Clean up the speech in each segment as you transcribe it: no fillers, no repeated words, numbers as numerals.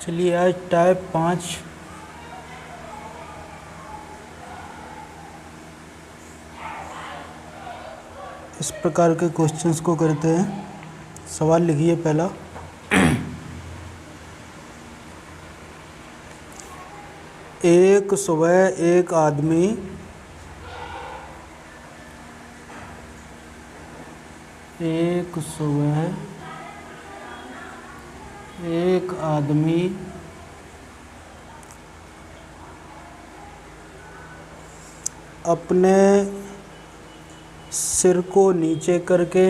चलिए आज टाइप 5 इस प्रकार के क्वेश्चंस को करते हैं। सवाल लिखिए पहला। एक सुबह एक आदमी अपने सिर को नीचे करके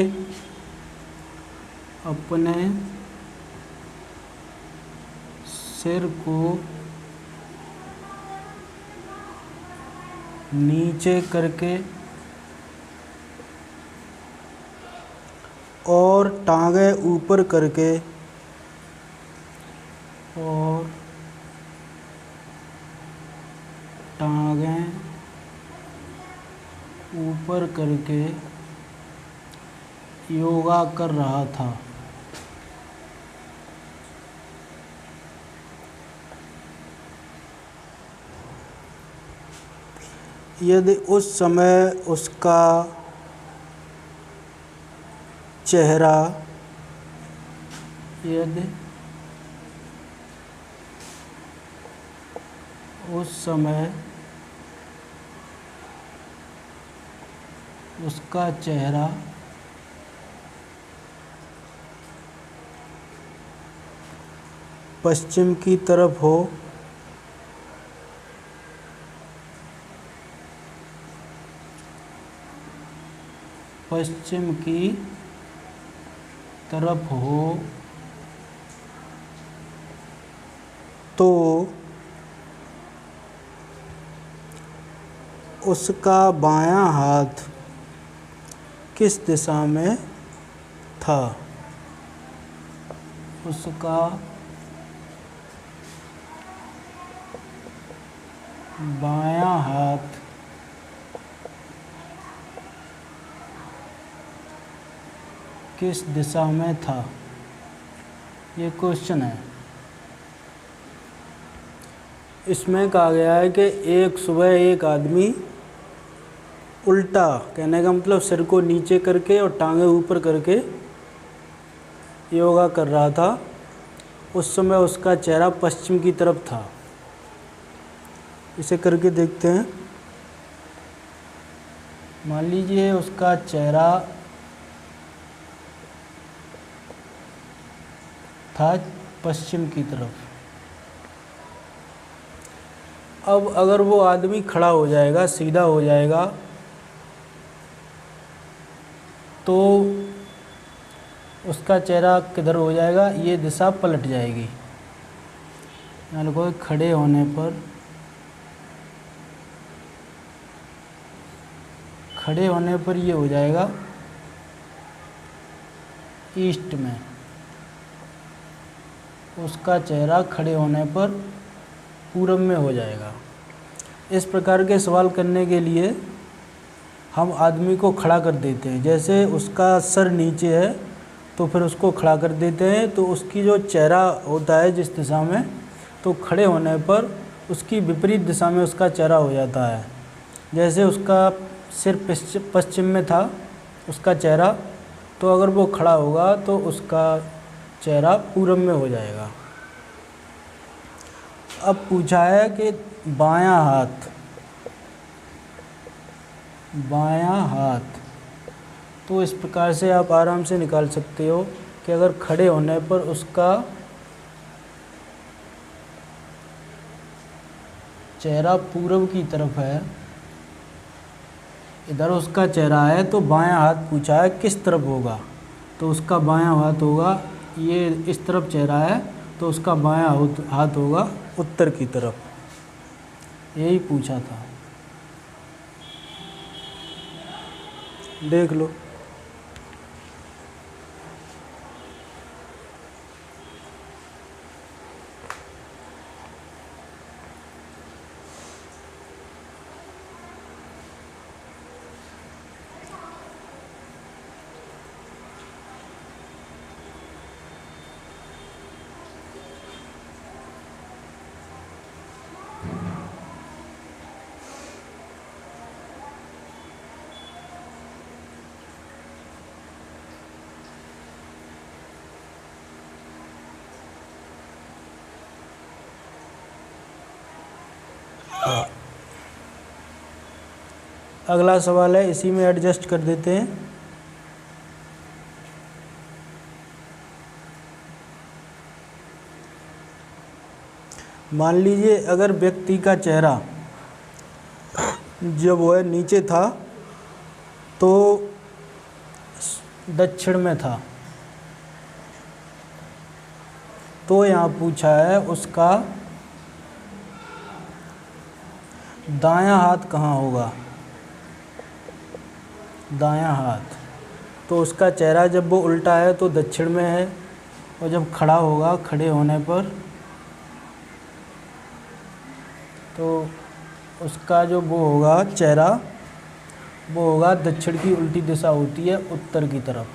और टांगें ऊपर करके योगा कर रहा था। यदि उस समय उसका चेहरा पश्चिम की तरफ हो तो उसका बायां हाथ किस दिशा में था? उसका बायां हाथ किस दिशा में था? ये क्वेश्चन है। इसमें कहा गया है कि एक सुबह एक आदमी उल्टा, कहने का मतलब सिर को नीचे करके और टांगे ऊपर करके योगा कर रहा था। उस समय उसका चेहरा पश्चिम की तरफ था। इसे करके देखते हैं। मान लीजिए उसका चेहरा था पश्चिम की तरफ। अब अगर वो आदमी खड़ा हो जाएगा, सीधा हो जाएगा, तो उसका चेहरा किधर हो जाएगा? ये दिशा पलट जाएगी। यानी कोई खड़े होने पर ये हो जाएगा ईस्ट में। उसका चेहरा खड़े होने पर पूरब में हो जाएगा। इस प्रकार के सवाल करने के लिए हम आदमी को खड़ा कर देते हैं। जैसे उसका सर नीचे है तो फिर उसको खड़ा कर देते हैं, तो उसकी जो चेहरा होता है जिस दिशा में, तो खड़े होने पर उसकी विपरीत दिशा में उसका चेहरा हो जाता है। जैसे उसका सिर पश्चिम में था उसका चेहरा, तो अगर वो खड़ा होगा तो उसका चेहरा पूरब में हो जाएगा। अब पूछा है कि बायां हाथ, तो इस प्रकार से आप आराम से निकाल सकते हो कि अगर खड़े होने पर उसका चेहरा पूरब की तरफ है, इधर उसका चेहरा है, तो बायां हाथ पूछा है किस तरफ होगा, तो उसका बायां हाथ होगा, ये इस तरफ चेहरा है तो उसका बायां हाथ होगा उत्तर की तरफ। यही पूछा था। देख लो। अगला सवाल है, इसी में एडजस्ट कर देते हैं। मान लीजिए अगर व्यक्ति का चेहरा जब वह नीचे था तो दक्षिण में था, तो यहाँ पूछा है उसका दायां हाथ कहाँ होगा। दायां हाथ, तो उसका चेहरा जब वो उल्टा है तो दक्षिण में है, और जब खड़ा होगा, खड़े होने पर, तो उसका जो वो होगा चेहरा, वो होगा दक्षिण की उल्टी दिशा होती है उत्तर की तरफ।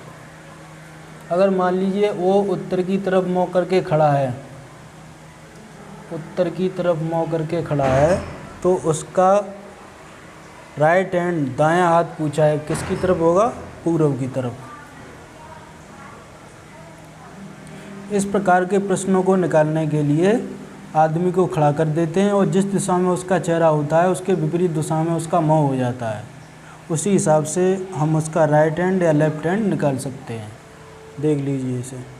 अगर मान लीजिए वो उत्तर की तरफ मुँह करके खड़ा है, उत्तर की तरफ मुँह करके खड़ा है, तो उसका राइट हैंड, दायां हाथ पूछा है, किसकी तरफ होगा, पूर्व की तरफ। इस प्रकार के प्रश्नों को निकालने के लिए आदमी को खड़ा कर देते हैं और जिस दिशा में उसका चेहरा होता है उसके विपरीत दिशा में उसका मुँह हो जाता है। उसी हिसाब से हम उसका राइट हैंड या लेफ्ट हैंड निकाल सकते हैं। देख लीजिए इसे।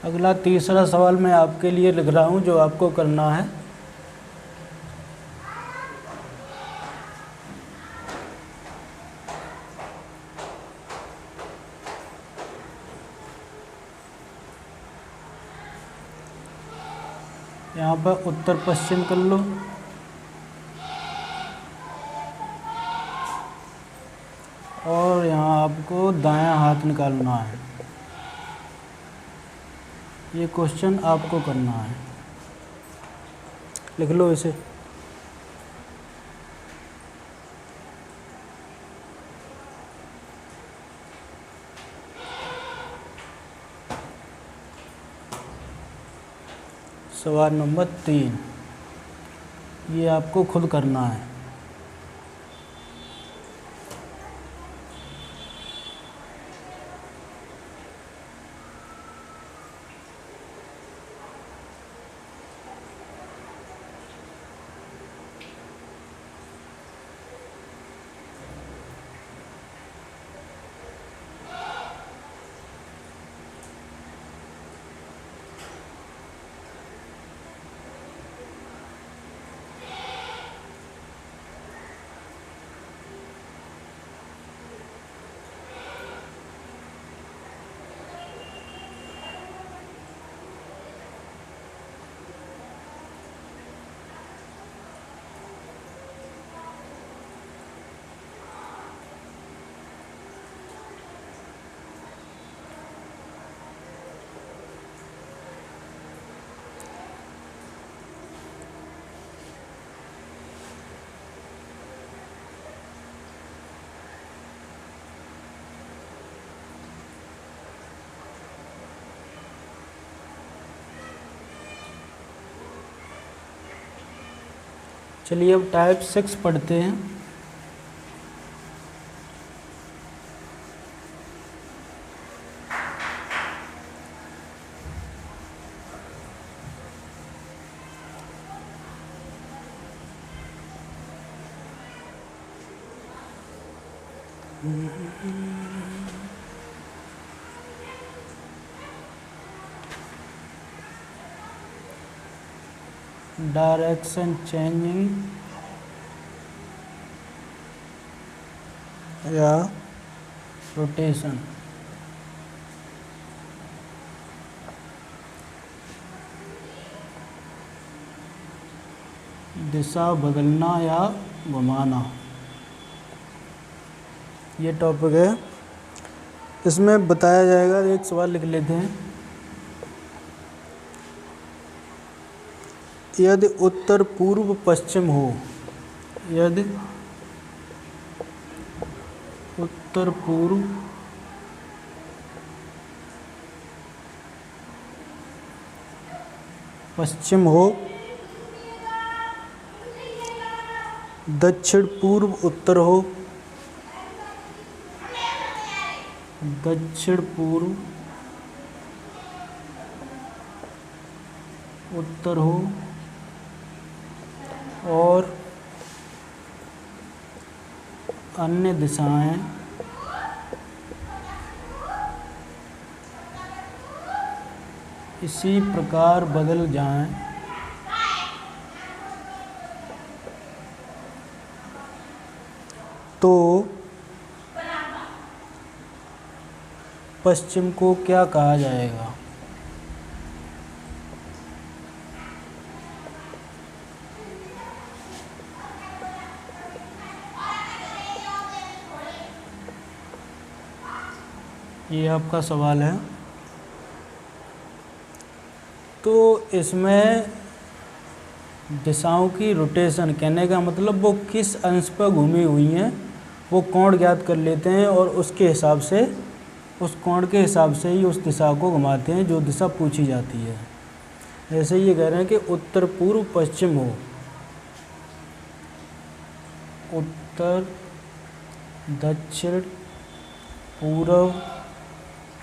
अगला तीसरा सवाल मैं आपके लिए लिख रहा हूँ, जो आपको करना है। यहाँ पर उत्तर पश्चिम कर लो और यहाँ आपको दायां हाथ निकालना है। ये क्वेश्चन आपको करना है, लिख लो इसे। सवाल नंबर 3, ये आपको खुद करना है। चलिए अब टाइप 6 पढ़ते हैं। डायरेक्शन चेंजिंग या रोटेशन। दिशा बदलना या घुमाना, ये टॉपिक है। इसमें बताया जाएगा, एक सवाल लिख लेते हैं। यदि उत्तर पूर्व पश्चिम हो, यदि उत्तर पूर्व पश्चिम हो, दक्षिण पूर्व उत्तर हो, दक्षिण पूर्व उत्तर हो और अन्य दिशाएं इसी प्रकार बदल जाएं, तो पश्चिम को क्या कहा जाएगा? ये आपका सवाल है। तो इसमें दिशाओं की रोटेशन, कहने का मतलब वो किस अंश पर घूमी हुई हैं वो कोण ज्ञात कर लेते हैं और उसके हिसाब से, उस कोण के हिसाब से ही उस दिशा को घुमाते हैं जो दिशा पूछी जाती है। जैसे ये कह रहे हैं कि उत्तर पूर्व पश्चिम हो, उत्तर दक्षिण पूर्व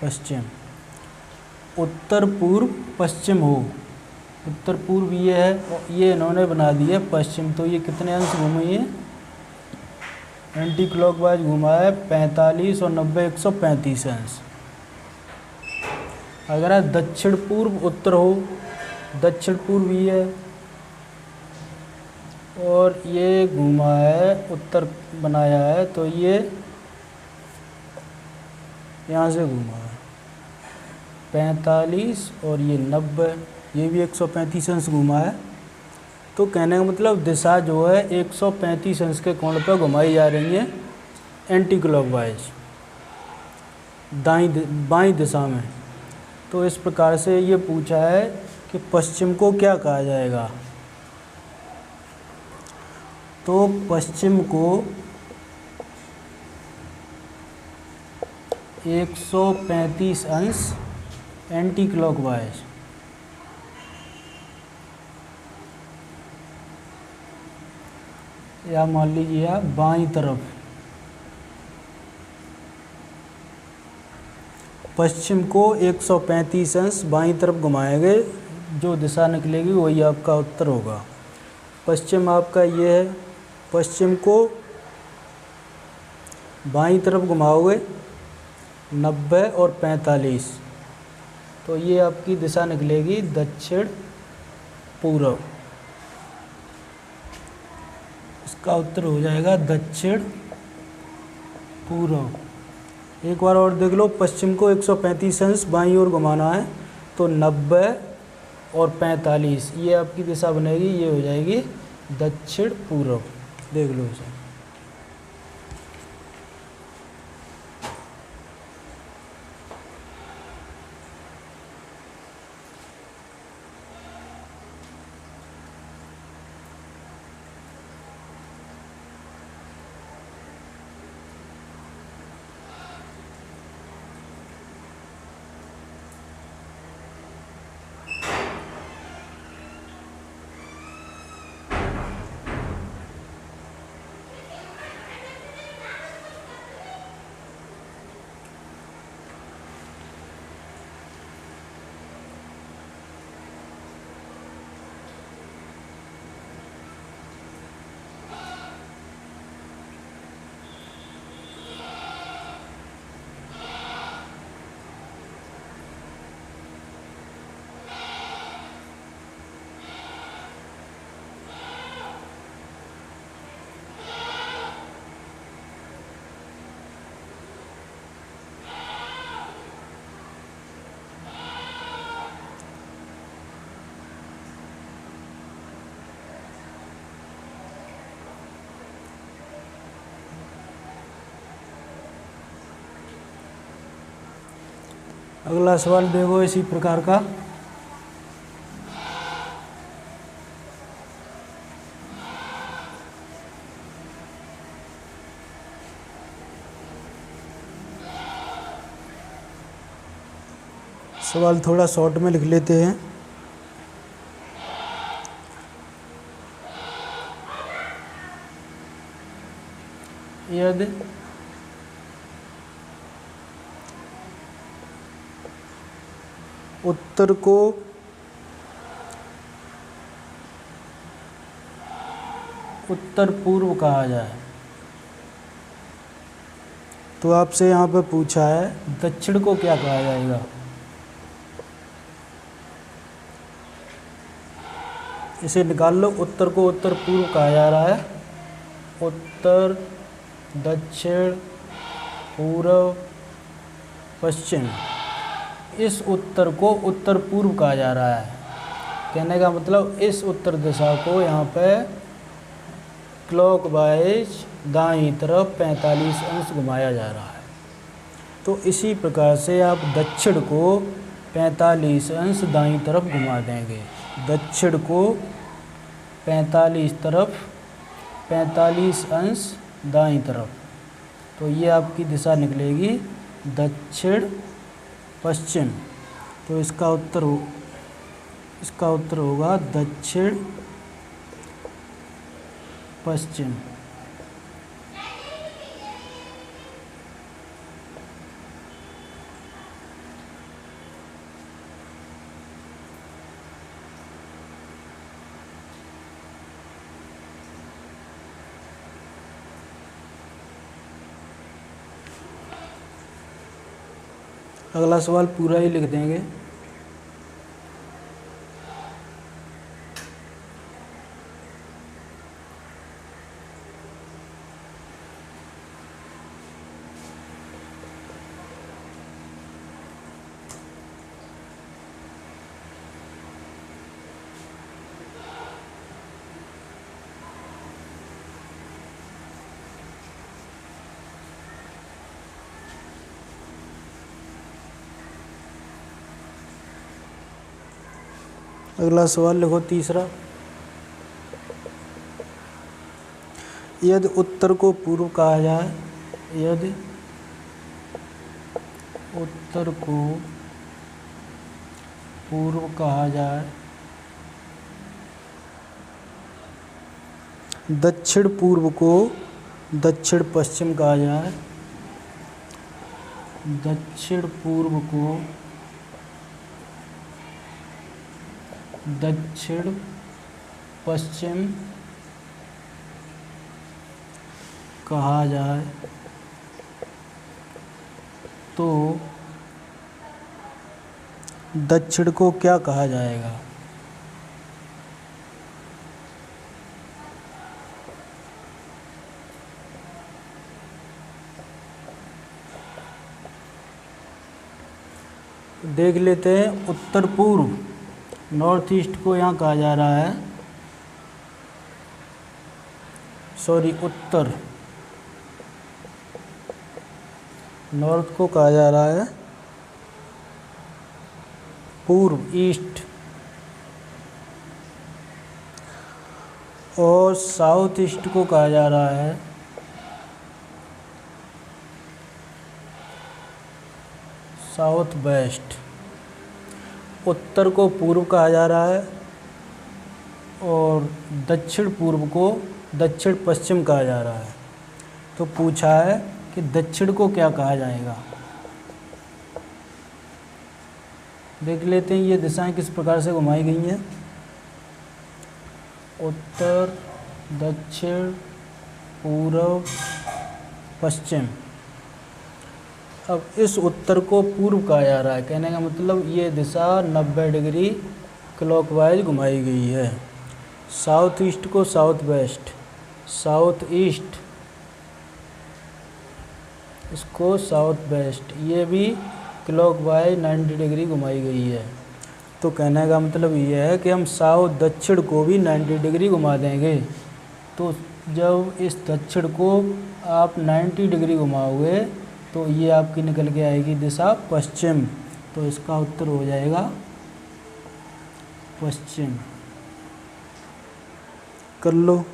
पश्चिम, उत्तर पूर्व पश्चिम हो, उत्तर पूर्व ये है और ये इन्होंने बना दिया पश्चिम, तो ये कितने अंश घूमी है? एंटी क्लॉकवाइज घुमा है 45 और 90 135 अंश। अगर दक्षिण पूर्व उत्तर हो, दक्षिण पूर्व ये है और ये घुमा है उत्तर बनाया है, तो ये यहाँ से घुमा है 45 और ये 90, ये भी 135 अंश घुमा है। तो कहने का मतलब दिशा जो है 135 अंश के कोण पर घुमाई जा रही है एंटी क्लॉकवाइज, बाईं दिशा में। तो इस प्रकार से ये पूछा है कि पश्चिम को क्या कहा जाएगा। तो पश्चिम को 135 अंश एंटी क्लॉकवाइज, या मान लीजिए आप बाईं तरफ, पश्चिम को 135 अंश बाईं तरफ घुमाएंगे, जो दिशा निकलेगी वही आपका उत्तर होगा। पश्चिम आपका ये है, पश्चिम को बाईं तरफ घुमाओगे 90 और 45, तो ये आपकी दिशा निकलेगी दक्षिण पूर्व। इसका उत्तर हो जाएगा दक्षिण पूर्व। एक बार और देख लो, पश्चिम को 135 अंश बाईं ओर घुमाना है, तो 90 और 45 ये आपकी दिशा बनेगी, ये हो जाएगी दक्षिण पूर्व। देख लो इसे। अगला सवाल देखो इसी प्रकार का। सवाल थोड़ा शॉर्ट में लिख लेते हैं। यदि उत्तर को उत्तर पूर्व कहा जाए तो आपसे यहाँ पर पूछा है दक्षिण को क्या कहा जाएगा। इसे निकाल लो। उत्तर को उत्तर पूर्व कहा जा रहा है। उत्तर, दक्षिण, पूर्व, पश्चिम। इस उत्तर को उत्तर पूर्व कहा जा रहा है। कहने का मतलब इस उत्तर दिशा को यहाँ पे क्लॉकवाइज दाईं तरफ 45 अंश घुमाया जा रहा है। तो इसी प्रकार से आप दक्षिण को 45 अंश दाईं तरफ घुमा देंगे। दक्षिण को 45 अंश दाईं तरफ, तो ये आपकी दिशा निकलेगी दक्षिण पश्चिम। तो इसका उत्तर होगा दक्षिण पश्चिम। अगला सवाल पूरा ही लिख देंगे। अगला सवाल लिखो तीसरा। यदि उत्तर को पूर्व कहा जाए, यदि उत्तर को पूर्व कहा जाए, दक्षिण पूर्व को दक्षिण पश्चिम कहा जाए, दक्षिण पूर्व को दक्षिण पश्चिम कहा जाए तो दक्षिण को क्या कहा जाएगा। देख लेते हैं। उत्तर पूर्व, नॉर्थ ईस्ट को यहाँ कहा जा रहा है, उत्तर, नॉर्थ को कहा जा रहा है पूर्व, ईस्ट, और साउथ ईस्ट को कहा जा रहा है साउथ वेस्ट। उत्तर को पूर्व कहा जा रहा है और दक्षिण पूर्व को दक्षिण पश्चिम कहा जा रहा है। तो पूछा है कि दक्षिण को क्या कहा जाएगा। देख लेते हैं ये दिशाएं किस प्रकार से घुमाई गई हैं। उत्तर, दक्षिण, पूर्व, पश्चिम। अब इस उत्तर को पूर्व कहा जा रहा है। कहने का मतलब ये दिशा 90 डिग्री क्लॉकवाइज घुमाई गई है। साउथ ईस्ट को साउथ वेस्ट, साउथ ईस्ट इसको साउथ वेस्ट, ये भी क्लॉकवाइज 90 डिग्री घुमाई गई है। तो कहने का मतलब ये है कि हम साउथ दक्षिण को भी 90 डिग्री घुमा देंगे। तो जब इस दक्षिण को आप 90 डिग्री घुमाओगे तो ये आपकी निकल के आएगी दिशा पश्चिम। तो इसका उत्तर हो जाएगा पश्चिम। कर लो।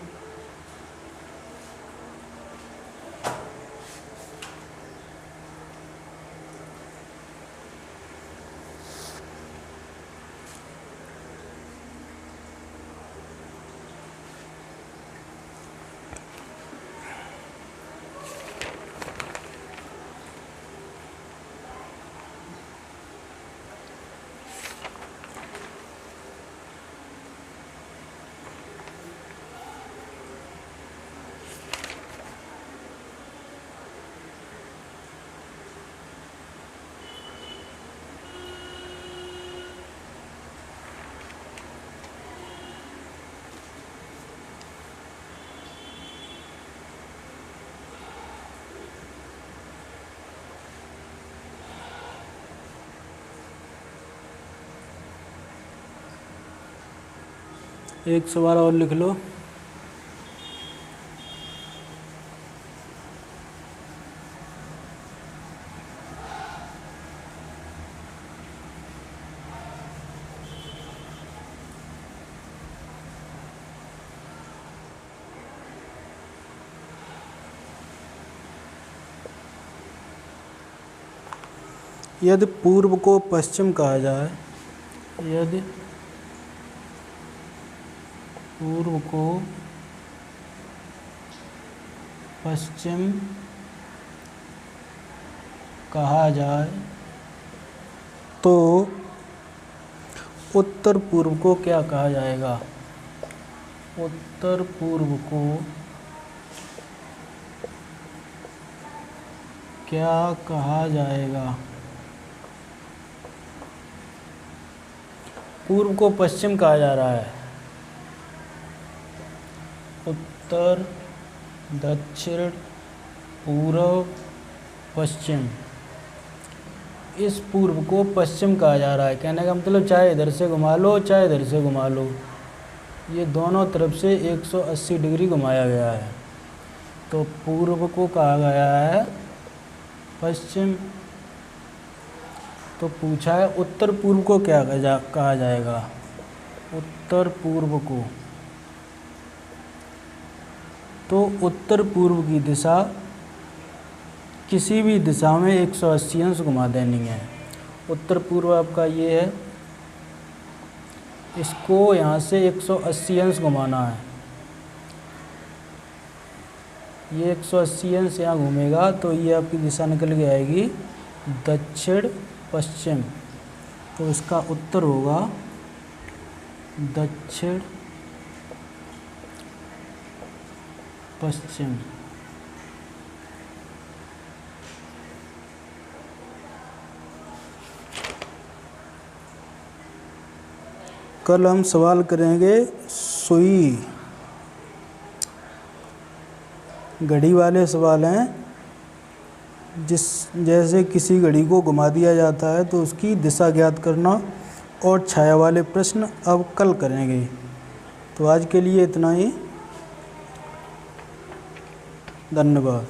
एक सवाल और लिख लो। यदि पूर्व को पश्चिम कहा जाए, यदि पूर्व को पश्चिम कहा जाए तो उत्तर पूर्व को क्या कहा जाएगा? उत्तर पूर्व को क्या कहा जाएगा? पूर्व को पश्चिम कहा जा रहा है, उत्तर, दक्षिण, पूर्व, पश्चिम। इस पूर्व को पश्चिम कहा जा रहा है। कहने का मतलब चाहे इधर से घुमा लो चाहे इधर से घुमा लो, ये दोनों तरफ से 180 डिग्री घुमाया गया है। तो पूर्व को कहा गया है पश्चिम। तो पूछा है उत्तर पूर्व को क्या कहा जाएगा? उत्तर पूर्व को, तो उत्तर पूर्व की दिशा किसी भी दिशा में 180 अंश घुमा देनी है। उत्तर पूर्व आपका ये है, इसको यहाँ से 180 अंश घुमाना है। ये 180 अंश यहाँ घूमेगा तो ये आपकी दिशा निकल के आएगी दक्षिण पश्चिम। तो इसका उत्तर होगा दक्षिण पश्चिम। कल हम सवाल करेंगे सुई, घड़ी वाले सवाल हैं। जैसे किसी घड़ी को घुमा दिया जाता है तो उसकी दिशा ज्ञात करना, और छाया वाले प्रश्न अब कल करेंगे। तो आज के लिए इतना ही। धन्यवाद।